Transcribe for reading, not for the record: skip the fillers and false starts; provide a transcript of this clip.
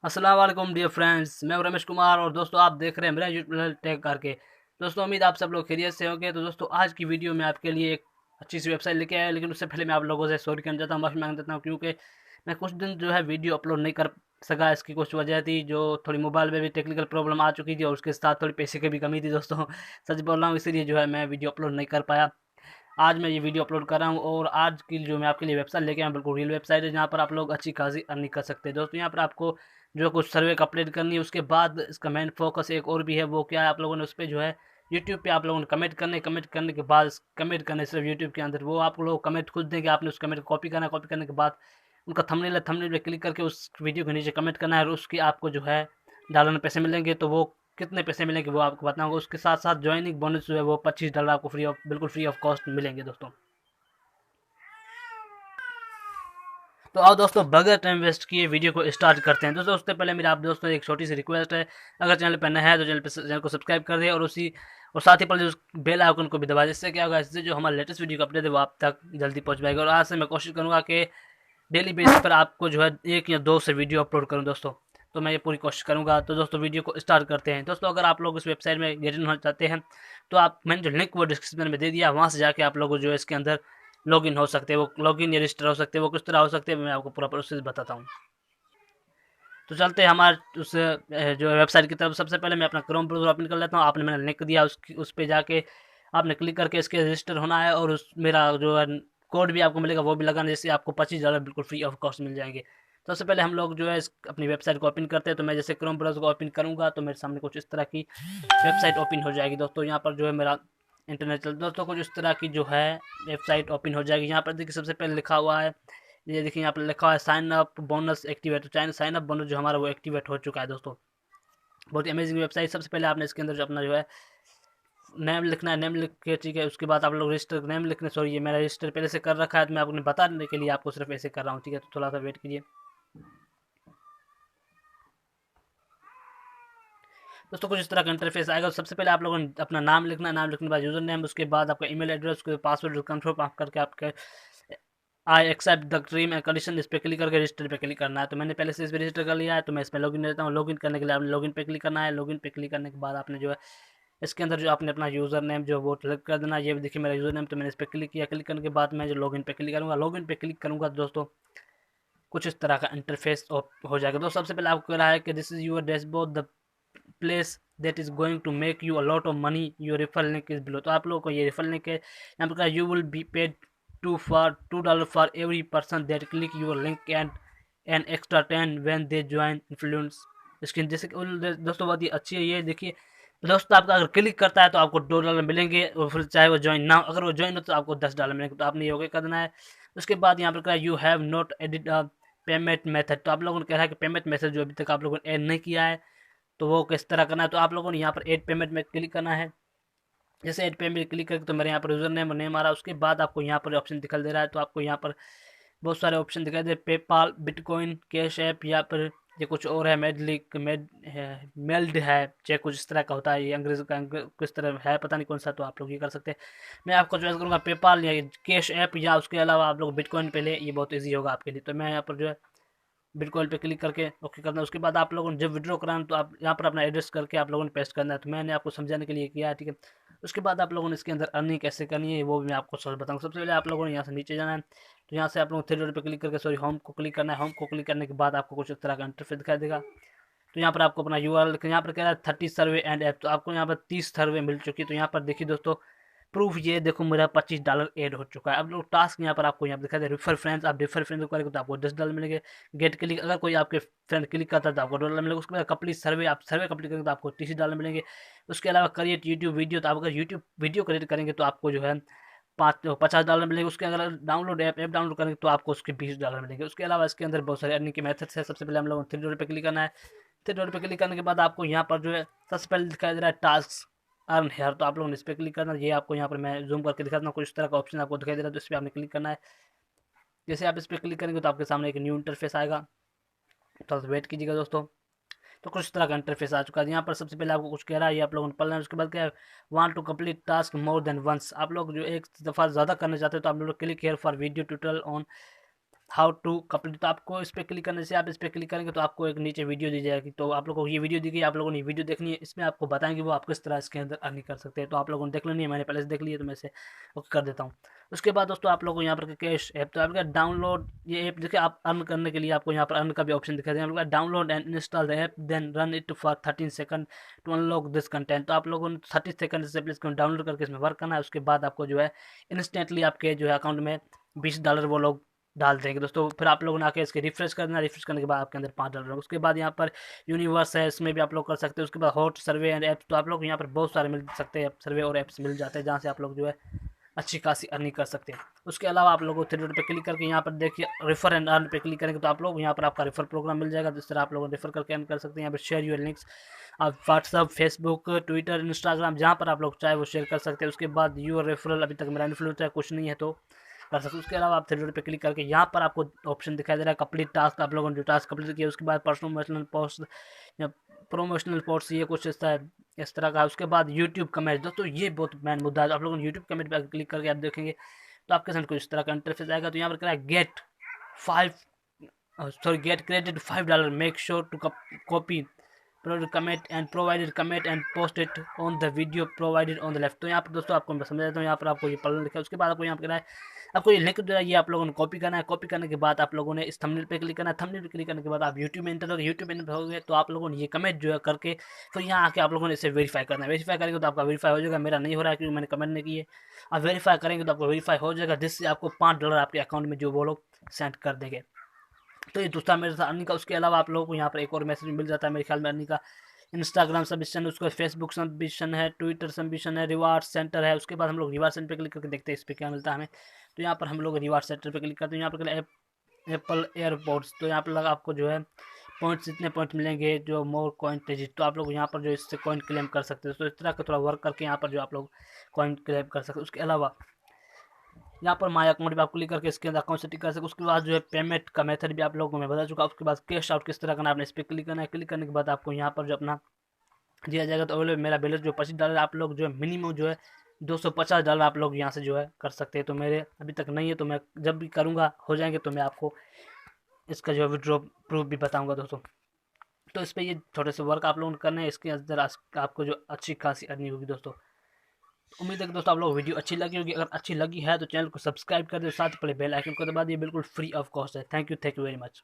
अस्सलाम वालेकुम dear friends, मैं हूं रमेश कुमार और दोस्तों आप देख रहे हैं मेरा यूट्यूब चैनल टेक करके। दोस्तों उम्मीद आप सब लोग खैरियत से होंगे। तो दोस्तों आज की वीडियो में आपके लिए एक अच्छी सी वेबसाइट लेके आया, लेकिन उससे पहले मैं आप लोगों से सॉरी करना चाहता हूँ, माफ़ी मांग देता हूँ, क्योंकि मैं कुछ दिन जो है वीडियो अपलोड नहीं कर सका। इसकी कुछ वजह थी, जो थोड़ी मोबाइल में भी टेक्निकल प्रॉब्लम आ चुकी थी और उसके साथ थोड़ी पैसे की भी कमी थी दोस्तों। सच बोल रहा हूँ, इसीलिए जो है मैं वीडियो अपलोड नहीं कर पाया। आज मैं ये वीडियो अपलोड कर रहा हूँ और आज की जो मैं आपके लिए वेबसाइट लेके आया हूँ बिल्कुल रियल वेबसाइट है, जहाँ पर आप लोग अच्छी खासी अर्निंग कर सकते हैं। दोस्तों यहाँ पर आपको जो कुछ सर्वे कंप्लीट करनी है, उसके बाद इसका मेन फोकस एक और भी है। वो क्या है, आप लोगों ने उस पर जो है यूट्यूब पे आप लोगों ने कमेंट करने के बाद, कमेंट करने सिर्फ यूट्यूब के अंदर, वो आप लोग कमेंट खुद देंगे। आपने उस कमेंट को कॉपी करना है, कॉपी करने के बाद उनका थंबनेल है, थंबनेल पे क्लिक करके उस वीडियो के नीचे कमेंट करना है और उसके आपको जो है डॉलर में पैसे मिलेंगे। तो वो कितने पैसे मिलेंगे वो आपको बताऊंगा। उसके साथ साथ ज्वाइनिंग बोनस जो है वो $25 आपको बिल्कुल फ्री ऑफ कॉस्ट मिलेंगे दोस्तों। तो आओ दोस्तों, बगैर टाइम वेस्ट किए वीडियो को स्टार्ट करते हैं। दोस्तों उससे पहले मेरा आप दोस्तों एक छोटी सी रिक्वेस्ट है, अगर चैनल पर नया है तो चैनल को सब्सक्राइब कर दे और साथ ही पर जो बेल आइकन को भी दबा, जिससे क्या होगा, इससे जो हमारा लेटेस्ट वीडियो का अपडेट है वो आप तक जल्दी पहुंच पाएगा। और आज से मैं कोशिश करूंगा कि डेली बेसिस पर आपको जो है 1 या 2 से वीडियो अपलोड करूँ दोस्तों। तो मैं ये पूरी कोशिश करूंगा। तो दोस्तों वीडियो को स्टार्ट करते हैं। दोस्तों अगर आप लोग इस वेबसाइट में गेट इन होना चाहते हैं तो आप, मैंने जो लिंक वो डिस्क्रिप्शन में दे दिया, वहाँ से जाके आप लोग जो है इसके अंदर लॉगिन हो सकते हैं। वो लॉगिन या रजिस्टर हो सकते हैं, वो किस तरह हो सकते हैं मैं आपको पूरा प्रोसेस बताता हूँ। तो चलते हैं हमारे उस जो वेबसाइट की तरफ। सबसे पहले मैं अपना क्रोम ब्राउज़र ओपन कर लेता हूँ। आपने मैंने लिंक दिया, उस पर जाके आपने क्लिक करके इसके रजिस्टर होना है और उस मेरा जो है कोड भी आपको मिलेगा, वो भी लगाना, जिससे आपको $25 बिल्कुल फ्री ऑफ कॉस्ट मिल जाएंगे। तो सबसे पहले हम लोग जो है अपनी वेबसाइट को ओपन करते हैं। तो मैं जैसे क्रोम ब्राउज़र को ओपन करूँगा तो मेरे सामने कुछ इस तरह की वेबसाइट ओपन हो जाएगी दोस्तों। यहाँ पर जो है मेरा इंटरनेट चल दोस्तों, कुछ इस तरह की जो है वेबसाइट ओपन हो जाएगी। यहाँ पर देखिए सबसे पहले लिखा हुआ है, ये देखिए यहाँ पर लिखा हुआ है साइन अप बोनस एक्टिवेट। तो चाइना साइन अप बोनस जो हमारा वो एक्टिवेट हो चुका है दोस्तों। बहुत ही अमेजिंग वेबसाइट। सबसे पहले आपने इसके अंदर जो अपना जो है नेम लिखना है, नेम लिख के ठीक है, उसके बाद आप लोग रजिस्टर नेम लिखने, सॉरी ये मैंने रजिस्टर पहले से कर रखा है, तो मैं आपको बताने के लिए आपको सिर्फ ऐसे कर रहा हूँ, ठीक है। तो थोड़ा सा वेट कीजिए दोस्तों। कुछ इस तरह का इंटरफेस आएगा। सबसे पहले आप लोगों ने अपना नाम लिखना है, नाम लिखने के बाद यूजर नेम, उसके बाद आपका ईमेल एड्रेस, उसके पासवर्ड कंफर्म आप करके आपके I accept the dream and condition, इस पर क्लिक करके रजिस्टर पे क्लिक करना है। तो मैंने पहले से इस पर रजिस्टर कर लिया है, तो मैं इसमें लॉगिन रहता हूँ। लॉगिन करने के लिए आपने लॉगिन पे क्लिक करना है। लॉगिन पे क्लिक करने के बाद आपने जो है इसके अंदर जो आपने अपना यूज़र नेम जो वो सेलेक्ट कर देना है। ये भी देखिए मेरा यूज़र नेम, तो मैंने इस पर क्लिक किया। क्लिक करने के बाद मैं जो लॉगिन पे क्लिक करूँगा, लॉगिन पे क्लिक करूँगा दोस्तों, कुछ इस तरह का इंटरफेस हो जाएगा। दोस्तों सबसे पहले आपको कह रहा है कि this is your dashboard, the place that is going to make you a lot of money, your referral link is below. तो आप लोगों को ये रेफरल लिंक है, यहाँ पर you will be paid $2 for every person that click your link and an extra 10 when they join influence screen. जैसे कि दोस्तों बहुत ही अच्छी है ये, देखिए दोस्तों आपका अगर क्लिक करता है तो आपको $2 मिलेंगे, और फिर चाहे वो ज्वाइन ना, अगर वो ज्वाइन हो तो आपको $10 मिलेंगे। तो आपने ये ओके कर देना है। उसके बाद यहाँ पर कहा you have not edit a payment method. तो आप लोगों ने कह रहा है कि पेमेंट मेथड जो अभी तक आप लोगों ने ऐड नहीं किया है, तो वो किस तरह करना है। तो आप लोगों ने यहाँ पर ऐड पेमेंट में क्लिक करना है। जैसे ऐड पेमेंट क्लिक करके तो मेरे यहाँ पर यूजर नेम और नेम आ रहा है। उसके बाद आपको यहाँ पर ऑप्शन दिखाई दे रहा है, तो आपको यहाँ पर बहुत सारे ऑप्शन दिखाई दे, पेपाल, बिटकॉइन, कैश ऐप, या फिर ये कुछ और है, मेल्ड है, चाहे कुछ इस तरह का होता है। ये अंग्रेजी का किस तरह है पता नहीं कौन सा, तो आप लोग ये कर सकते हैं। मैं आपको चॉइस करूँगा पेपाल या कैश ऐप, या उसके अलावा आप लोग बिटकॉइन पे ले, ये बहुत ईजी होगा आपके लिए। तो मैं यहाँ पर जो है बिटकॉइन पे क्लिक करके ओके करना है। उसके बाद आप लोगों ने जब विड्रॉ कराना तो आप यहाँ पर अपना एड्रेस करके आप लोगों ने पेस्ट करना है। तो मैंने आपको समझाने के लिए किया है, ठीक है। उसके बाद आप लोगों ने इसके अंदर अर्निंग कैसे करनी है वो भी मैं आपको सब बताऊँगा। सबसे पहले आप लोगों ने यहाँ से नीचे जाना है, तो यहाँ से आप लोगों को थ्री डॉट पे क्लिक करके, सॉरी, होम को क्लिक करना है। होम को क्लिक करने के बाद आपको कुछ इस तरह का इंटरफेस दिखाई देगा। तो यहाँ पर आपको अपना यूआरएल, यहाँ पर कह रहा है 30 सर्वे एंड ऐप, तो आपको यहाँ पर 30 सर्वे मिल चुकी है। तो यहाँ पर देखिए दोस्तों प्रूफ, ये देखो मेरा $25 ऐड हो चुका है। अब लोग टास्क यहाँ पर आपको यहाँ पर दिखा दे रिफर फ्रेंड्स, आप रिफर फ्रेंड्स करेंगे तो आपको $10 मिलेंगे। गेट क्लिक, अगर कोई आपके फ्रेंड क्लिक करता है तो आपको $2 मिलेगा। उसके बाद कंप्लीट सर्वे, आप सर्वे कंप्लीट करेंगे तो आपको $30 मिलेंगे। उसके अलावा क्रिएट यूट्यूब वीडियो, तो आप अगर यूट्यूब वीडियो क्रिएट करेंगे तो आपको जो है $50 मिलेंगे। उसके अगर डाउनलोड ऐप डाउनलोड करेंगे तो आपको उसके $20 मिलेंगे। उसके अलावा इसके अंदर बहुत सारे अर्निंग के मेथड्स है। सबसे पहले हम लोग थ्री डॉट पे क्लिक करना है। थ्री डॉट पे क्लिक करने के बाद आपको यहाँ पर जो है सबसे पहले दिखाई दे रहा है टास्क अर्न हेयर, तो आप लोगों ने इस पर क्लिक करना है। ये आपको यहाँ पर मैं जूम करके दिखाता हूँ, कुछ इस तरह का ऑप्शन आपको दिखाई दे रहा है, तो इस पर आपने क्लिक करना है। जैसे आप इस पर क्लिक करेंगे तो आपके सामने एक न्यू इंटरफेस आएगा, थोड़ा सा वेट कीजिएगा दोस्तों। तो कुछ तरह का इंटरफेस आ चुका है। यहाँ पर सबसे पहले आपको कुछ कह रहा है, ये आप लोगों ने पढ़ना है। उसके बाद क्या है, want to complete task more than once, आप लोग जो एक दफ़ा ज़्यादा करना चाहते हो तो आप लोग click here for video tutorial on how to complete. तो आपको इस पर क्लिक करने से, आप इस पर क्लिक करेंगे तो आपको एक नीचे वीडियो दी जाएगी। तो आप लोगों को ये वीडियो दी गई, आप लोगों ने वीडियो देखनी है। इसमें आपको बताएंगे वो आप किस तरह इसके अंदर अर्निंग कर सकते हैं। तो आप लोगों ने देख लेनी है, मैंने पहले से देख लिया, तो मैं इसे ओके कर देता हूँ। उसके बाद दोस्तों आप लोगों को यहाँ पर कैश ऐप, तो आपका डाउनलोड ये ऐप देखिए, आप अर्न करने के लिए आपको यहाँ पर अर्न का भी ऑप्शन दिखा देगा। Download and install the app then run it for 13 second to unlock this content. तो आप लोगों ने 30 सेकंड से प्लीज डाउनलोड करके इसमें वर्क करना है। उसके बाद आपको जो है इंस्टेंटली आपके जो है अकाउंट में $20 वो लोग डाल देंगे दोस्तों। फिर आप लोगों ने आके इसके रिफ्रेश करना, रिफ्रेश करने के बाद आपके अंदर $5 होगा। उसके बाद यहाँ पर यूनिवर्स है, इसमें भी आप लोग कर सकते हैं। उसके बाद हॉट सर्वे एंड ऐप्स, तो आप लोग यहाँ पर बहुत सारे मिल सकते हैं, सर्वे और ऐप्स मिल जाते हैं जहाँ से आप लोग जो है अच्छी खासी अर्निंग कर सकते हैं। उसके अलावा आप लोगों को थ्री डॉट पे क्लिक करके यहाँ पर देखिए रेफर एंड अर्न पे क्लिक करेंगे तो आप लोग यहाँ पर आपका रेफर प्रोग्राम मिल जाएगा, जिस तरह आप लोग रेफर करके अर्न कर सकते हैं। यहाँ पर शेयर योर लिंक्स, आप व्हाट्सअप, फेसबुक, ट्विटर, इंस्टाग्राम जहाँ पर आप लोग चाहे वो शेयर कर सकते हैं। उसके बाद यूर रेफरल, अभी तक मेरा इन्फ्लुएंसर कुछ नहीं है तो कर सकते। उसके अलावा आप थ्री डॉट पे क्लिक करके यहाँ पर आपको ऑप्शन दिखाई दे रहा है कंप्लीट टास्क। आप लोगों ने जो टास्क कंप्लीट किया उसके बाद पर्सनल पोस्ट या प्रोमोशनल पोस्ट, ये कुछ इस तरह का। उसके बाद यूट्यूब कमेंट, दोस्तों ये बहुत मेन मुद्दा है। आप लोगों ने यूट्यूब कमेंट पर क्लिक करके आप देखेंगे तो आपके साथ कुछ इस तरह का इंटरफेस आएगा। तो यहाँ पर क्या है, get credit $5, make sure to copy provide comment and provided comment and post it on the video provided on the left. तो यहाँ पर दोस्तों आपको मैं समझा देता हूँ, यहाँ पर आपको ये पढ़ना लिखा है। उसके बाद आपको यहाँ पर आपको ये लिंक जो है ये आप लोगों ने कॉपी करना है। कॉपी करने के बाद आप लोगों ने इस थंबनेल पे क्लिक करना है। थंबनेल पे क्लिक करने के बाद आप यूट्यूब में एंटर करोगे। यूट्यूब में एंटर होगे तो आप लोगों ने ये कमेंट जो है करके फिर यहाँ आके आप लोगों ने इसे वेरीफाई करना है। वेरीफाई करेंगे तो आपका वेरीफाई हो जाएगा। मेरा नहीं हो रहा है क्योंकि मैंने कमेंट नहीं किए। आप वेरीफाई करेंगे तो आपको वेरीफाई हो जाएगा, जिससे आपको $5 आपके अकाउंट में जो वो लोग सेंड कर देंगे। तो ये दूसरा मेरे साथ अर्निंग का। उसके अलावा आप लोगों को यहाँ पर एक और मैसेज मिल जाता है मेरे ख्याल में अर्निंग का। इंस्टाग्राम सबमिशन, उसका फेसबुक सबमिशन है, ट्विटर सबमिशन है, रिवार्ड सेंटर है। उसके बाद हम लोग रिवार्ड सेंटर पे क्लिक करके देखते हैं इस पर क्या मिलता है हमें। तो यहाँ पर हम लोग रिवार्ड सेंटर पे क्लिक करते हैं। यहाँ पर एप्पल एयरपोर्ट्स, तो यहाँ पर आपको जो है पॉइंट्स, इतने पॉइंट मिलेंगे जो मोर कॉइन टेजिट, तो आप लोग यहाँ पर जो इससे कॉइन क्लेम कर सकते हो। तो इस तरह का थोड़ा वर्क करके यहाँ पर जो आप लोग कॉइन क्लेम कर सकते हो। उसके अलावा यहाँ पर माई अकाउंट भी आप क्लिक करके इसके अंदर अकाउंट सेटिंग कर सकते। उसके बाद जो है पेमेंट का मेथड भी आप लोगों को मैं बता चुका। उसके बाद कैश आउट किस तरह करना है, आपने इस पर क्लिक करना है। क्लिक करने के बाद आपको यहाँ पर जो अपना दिया जाएगा। तो अवेलेबल मेरा बैलेंस जो $25, आप लोग जो है मिनिमम जो है $250 आप लोग यहाँ से जो है कर सकते हैं। तो मेरे अभी तक नहीं है, तो मैं जब भी करूँगा हो जाएंगे तो मैं आपको इसका जो है विड्रॉ प्रूफ भी बताऊँगा दोस्तों। तो इस पर ये छोटे से वर्क आप लोगों ने करना है, इसके अंदर आपको जो अच्छी खासी अर्निंग होगी दोस्तों। उम्मीद है कि दोस्तों आप लोग वीडियो अच्छी लगी होगी। अगर अच्छी लगी है तो चैनल को सब्सक्राइब कर दो, साथ ही पहले बेल आइकन को दबा दिए, बिल्कुल फ्री ऑफ कॉस्ट है। Thank you very much.